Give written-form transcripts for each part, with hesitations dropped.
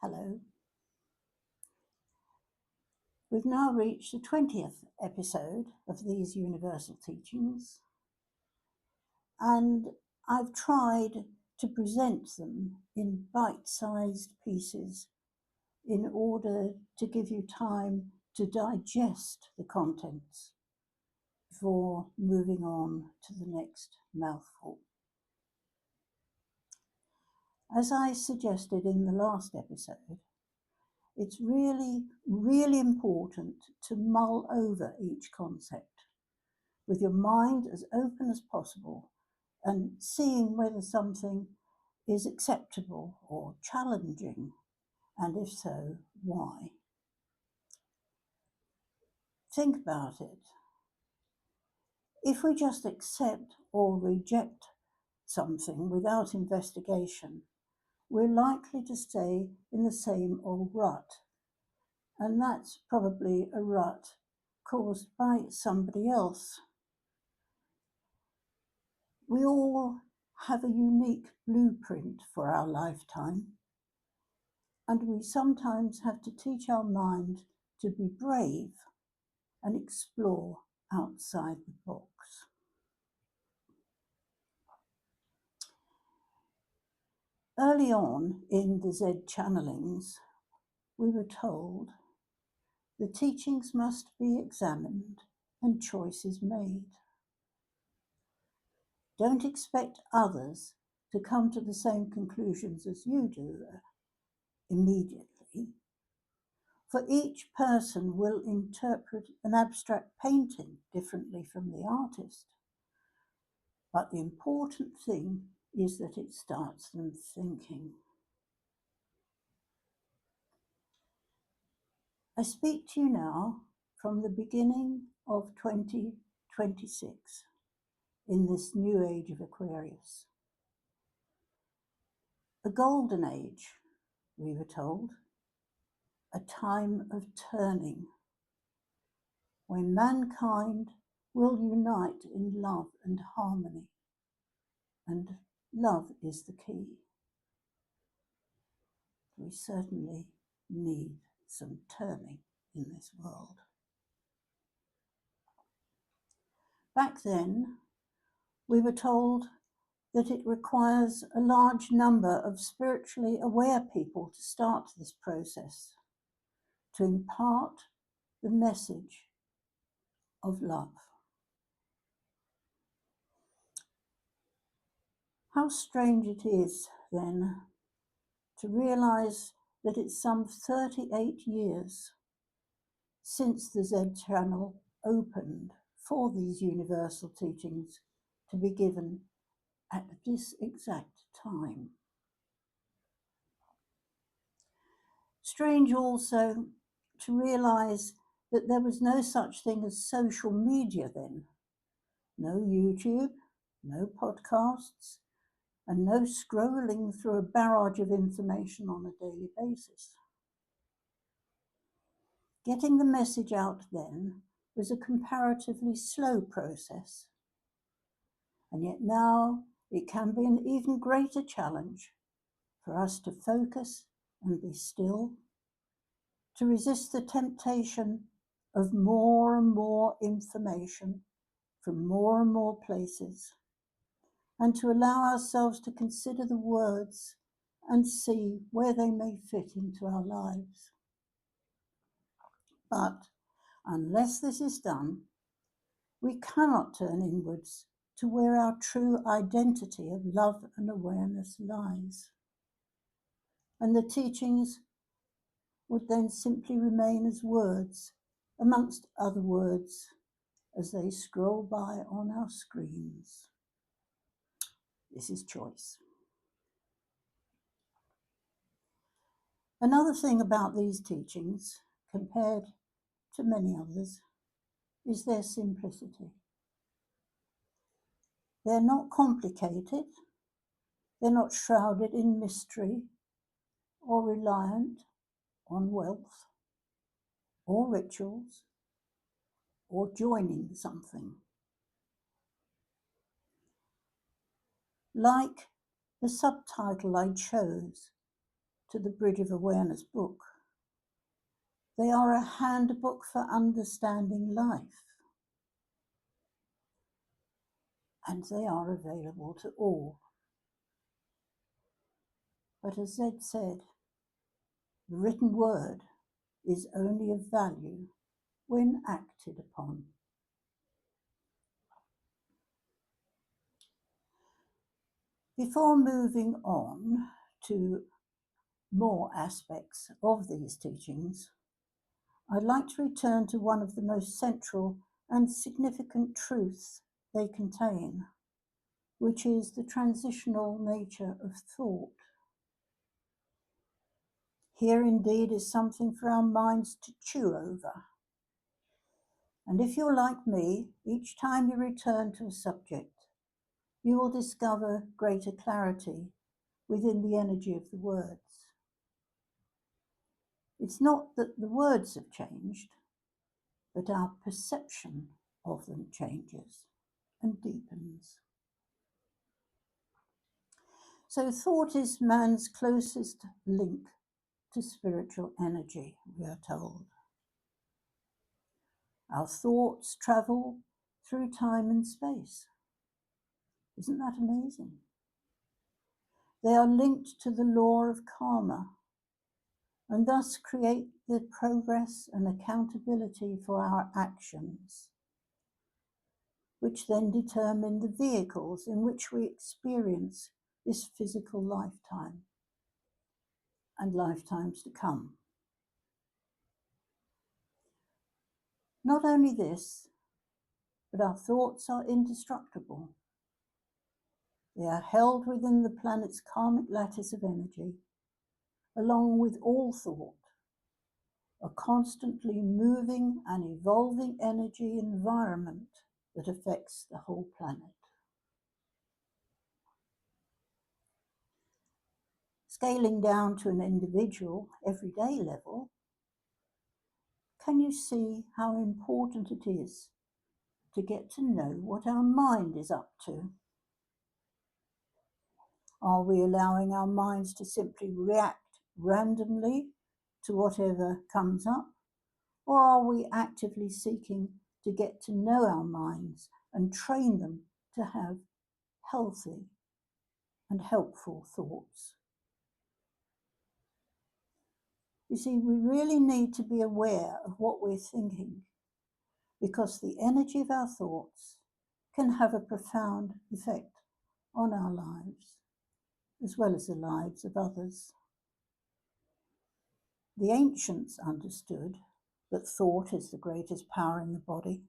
Hello. We've now reached the 20th episode of these universal teachings, and I've tried to present them in bite-sized pieces in order to give you time to digest the contents before moving on to the next mouthful. As I suggested in the last episode, it's really important to mull over each concept with your mind as open as possible and seeing whether something is acceptable or challenging, and if so, why. Think about it. If we just accept or reject something without investigation, we're likely to stay in the same old rut. And that's probably a rut caused by somebody else. We all have a unique blueprint for our lifetime, and we sometimes have to teach our mind to be brave and explore outside the box. Early on in the Zed channelings, we were told the teachings must be examined and choices made. Don't expect others to come to the same conclusions as you do immediately, for each person will interpret an abstract painting differently from the artist. But the important thing is that it starts them thinking. I speak to you now from the beginning of 2026 in this new age of Aquarius. A golden age, we were told, a time of turning, when mankind will unite in love and harmony, and love is the key. We certainly need some turning in this world. Back then, we were told that it requires a large number of spiritually aware people to start this process, to impart the message of love. How strange it is, then, to realize that it's some 38 years since the Zed channel opened for these universal teachings to be given at this exact time. Strange also to realize that there was no such thing as social media then. No YouTube, no podcasts, and no scrolling through a barrage of information on a daily basis. Getting the message out then was a comparatively slow process, and yet now it can be an even greater challenge for us to focus and be still, to resist the temptation of more and more information from more and more places, and to allow ourselves to consider the words and see where they may fit into our lives. But unless this is done, we cannot turn inwards to where our true identity of love and awareness lies. And the teachings would then simply remain as words, amongst other words, as they scroll by on our screens. This is choice. Another thing about these teachings, compared to many others, is their simplicity. They're not complicated, they're not shrouded in mystery or reliant on wealth or rituals or joining something. Like the subtitle I chose, to the Bridge of Awareness book. They are a handbook for understanding life, and they are available to all. But as Zed said, the written word is only of value when acted upon. Before moving on to more aspects of these teachings, I'd like to return to one of the most central and significant truths they contain, which is the transitional nature of thought. Here indeed is something for our minds to chew over. And if you're like me, each time you return to a subject, you will discover greater clarity within the energy of the words. It's not that the words have changed, but our perception of them changes and deepens. So thought is man's closest link to spiritual energy, we are told. Our thoughts travel through time and space. Isn't that amazing? They are linked to the law of karma, and thus create the progress and accountability for our actions, which then determine the vehicles in which we experience this physical lifetime and lifetimes to come. Not only this, but our thoughts are indestructible. They are held within the planet's karmic lattice of energy, along with all thought, a constantly moving and evolving energy environment that affects the whole planet. Scaling down to an individual, everyday level, can you see how important it is to get to know what our mind is up to? Are we allowing our minds to simply react randomly to whatever comes up? Or are we actively seeking to get to know our minds and train them to have healthy and helpful thoughts? You see, we really need to be aware of what we're thinking, because the energy of our thoughts can have a profound effect on our lives, as well as the lives of others. The ancients understood that thought is the greatest power in the body,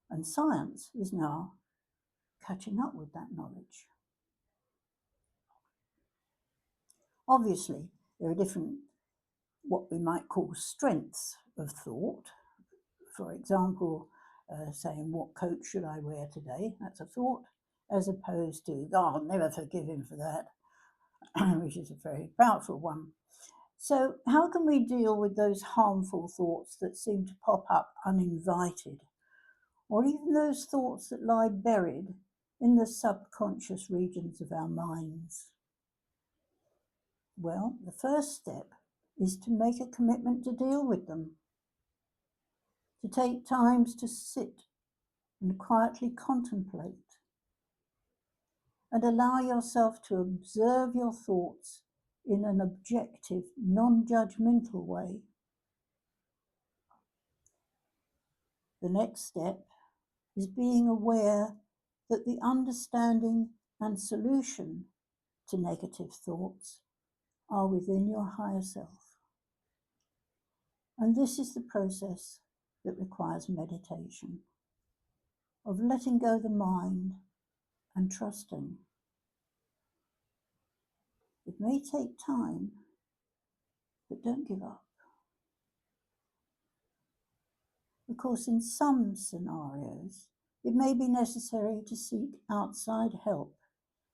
and science is now catching up with that knowledge. Obviously, there are different, what we might call strengths of thought. For example, saying, what coat should I wear today? That's a thought, as opposed to, oh, I'll never forgive him for that, which is a very powerful one. So how can we deal with those harmful thoughts that seem to pop up uninvited, or even those thoughts that lie buried in the subconscious regions of our minds? Well, the first step is to make a commitment to deal with them, to take times to sit and quietly contemplate, and allow yourself to observe your thoughts in an objective, non-judgmental way. The next step is being aware that the understanding and solution to negative thoughts are within your higher self. And this is the process that requires meditation, of letting go the mind and trusting. It may take time, but don't give up. Of course, in some scenarios, it may be necessary to seek outside help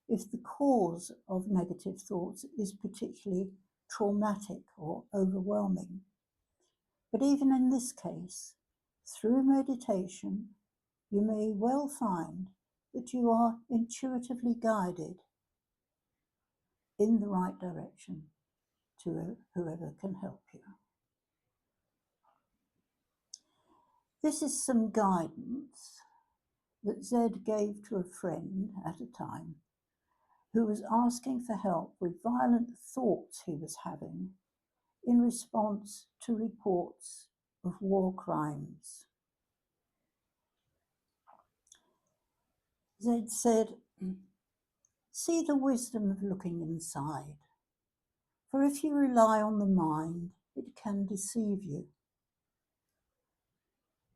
if the cause of negative thoughts is particularly traumatic or overwhelming. But even in this case, through meditation, you may well find that you are intuitively guided in the right direction to whoever can help you. This is some guidance that Zed gave to a friend at a time who was asking for help with violent thoughts he was having in response to reports of war crimes. Zed said, "See the wisdom of looking inside, for if you rely on the mind, it can deceive you.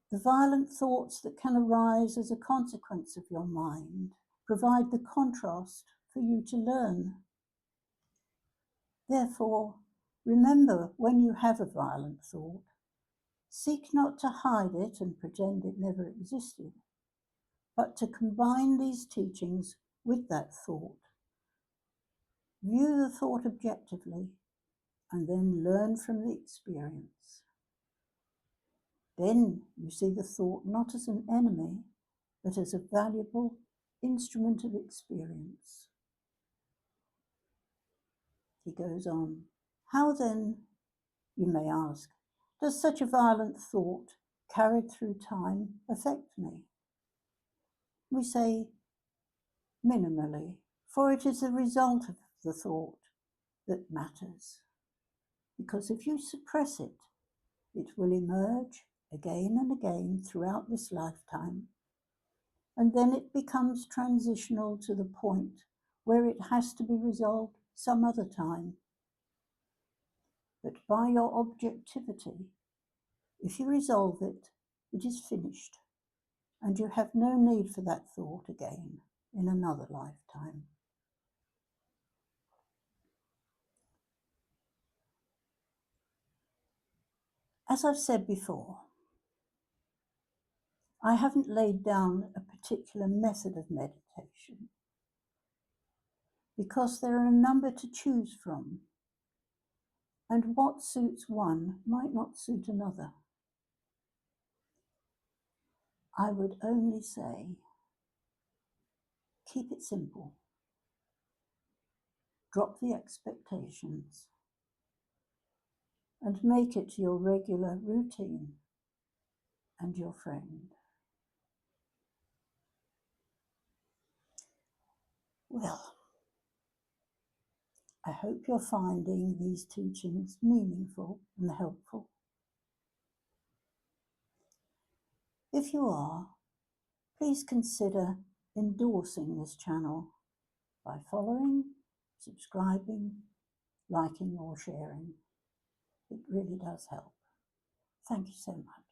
The violent thoughts that can arise as a consequence of your mind provide the contrast for you to learn. Therefore, remember when you have a violent thought, seek not to hide it and pretend it never existed, but to combine these teachings with that thought. View the thought objectively and then learn from the experience. Then you see the thought not as an enemy, but as a valuable instrument of experience." He goes on, "How then, you may ask, does such a violent thought carried through time affect me? We say minimally, for it is the result of the thought that matters. Because if you suppress it, it will emerge again and again throughout this lifetime, and then it becomes transitional to the point where it has to be resolved some other time. But by your objectivity, if you resolve it, it is finished, and you have no need for that thought again in another lifetime." As I've said before, I haven't laid down a particular method of meditation because there are a number to choose from, and what suits one might not suit another. I would only say, keep it simple. Drop the expectations and make it your regular routine and your friend. Well, I hope you're finding these teachings meaningful and helpful. If you are, please consider endorsing this channel by following, subscribing, liking or sharing. It really does help. Thank you so much.